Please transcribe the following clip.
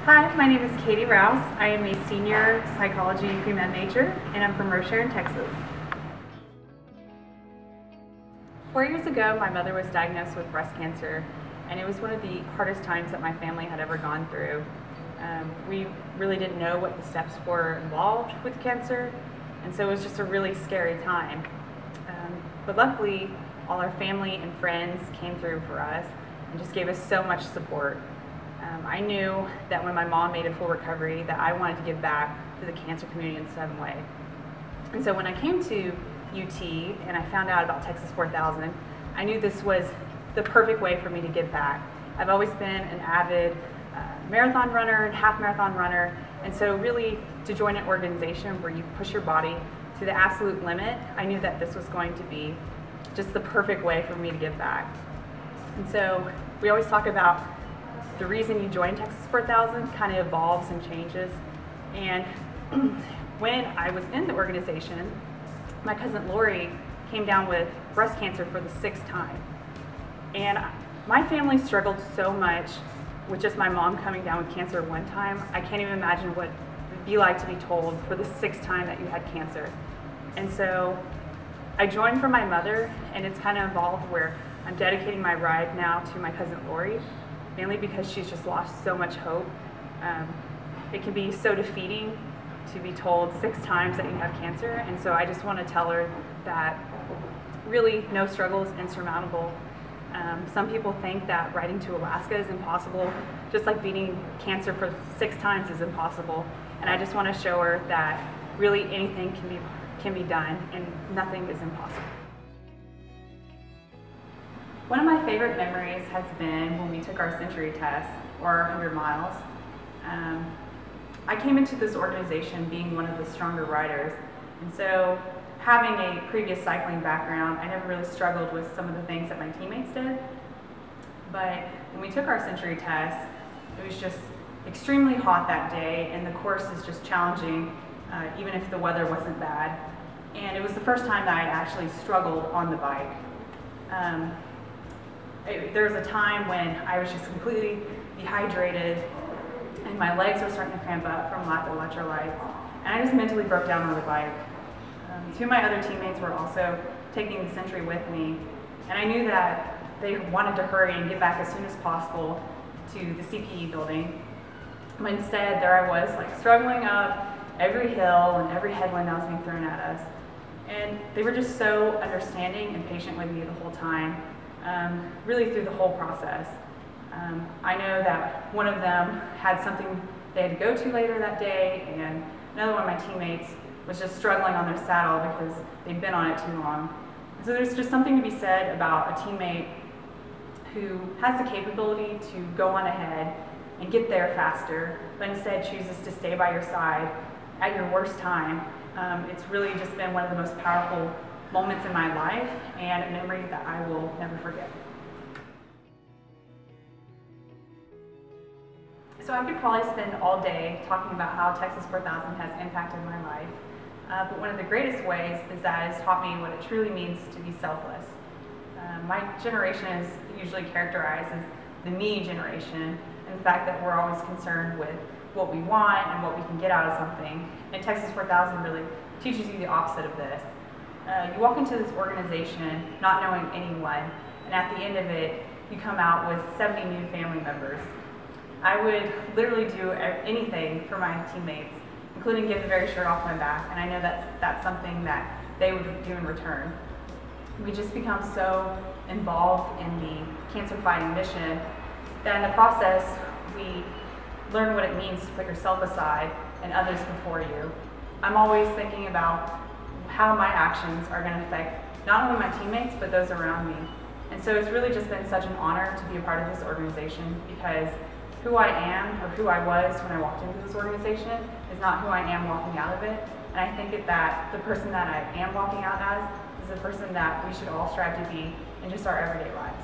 Hi, my name is Katie Rouse. I am a senior psychology pre-med major, and I'm from Rouse in Texas. 4 years ago, my mother was diagnosed with breast cancer, and it was one of the hardest times that my family had ever gone through. We really didn't know what the steps were involved with cancer, and so it was just a really scary time. But luckily, all our family and friends came through for us and just gave us so much support. I knew that when my mom made a full recovery that I wanted to give back to the cancer community in some way. And so when I came to UT and I found out about Texas 4000, I knew this was the perfect way for me to give back. I've always been an avid marathon runner and half marathon runner, and so really to join an organization where you push your body to the absolute limit, I knew that this was going to be just the perfect way for me to give back. And so we always talk about the reason you join Texas 4000 kind of evolves and changes. And when I was in the organization, my cousin Lori came down with breast cancer for the 6th time. And my family struggled so much with just my mom coming down with cancer one time. I can't even imagine what it would be like to be told for the 6th time that you had cancer. And so I joined for my mother, and it's kind of evolved where I'm dedicating my ride now to my cousin Lori, mainly because she's just lost so much hope. It can be so defeating to be told 6 times that you have cancer, and so I just want to tell her that really no struggle is insurmountable. Some people think that riding to Alaska is impossible, just like beating cancer for 6 times is impossible, and I just want to show her that really anything can be done and nothing is impossible. One of my favorite memories has been when we took our century test, or our 100 miles. I came into this organization being one of the stronger riders, and so having a previous cycling background, I never really struggled with some of the things that my teammates did. But when we took our century test, it was just extremely hot that day, and the course is just challenging, even if the weather wasn't bad. And it was the first time that I actually struggled on the bike. There was a time when I was just completely dehydrated and my legs were starting to cramp up from lack of electrolytes, and I just mentally broke down on the bike. 2 of my other teammates were also taking the century with me, and I knew that they wanted to hurry and get back as soon as possible to the CPE building. But instead, there I was, like, struggling up every hill and every headwind that was being thrown at us. And they were just so understanding and patient with me the whole time. Really through the whole process. I know that one of them had something they had to go to later that day, and another one of my teammates was just struggling on their saddle because they'd been on it too long. So there's just something to be said about a teammate who has the capability to go on ahead and get there faster, but instead chooses to stay by your side at your worst time. It's really just been one of the most powerful moments in my life, and a memory that I will never forget. So I could probably spend all day talking about how Texas 4000 has impacted my life, but one of the greatest ways is that it's taught me what it truly means to be selfless. My generation is usually characterized as the me generation, and the fact that we're always concerned with what we want and what we can get out of something, and Texas 4000 really teaches you the opposite of this. You walk into this organization not knowing anyone, and at the end of it, you come out with 70 new family members. I would literally do anything for my teammates, including give the very shirt off my back, and I know that's something that they would do in return. We just become so involved in the cancer fighting mission that in the process, we learn what it means to put yourself aside and others before you. I'm always thinking about how my actions are going to affect not only my teammates, but those around me. And so it's really just been such an honor to be a part of this organization, because who I am, or who I was when I walked into this organization, is not who I am walking out of it. And I think that the person that I am walking out as is the person that we should all strive to be in just our everyday lives.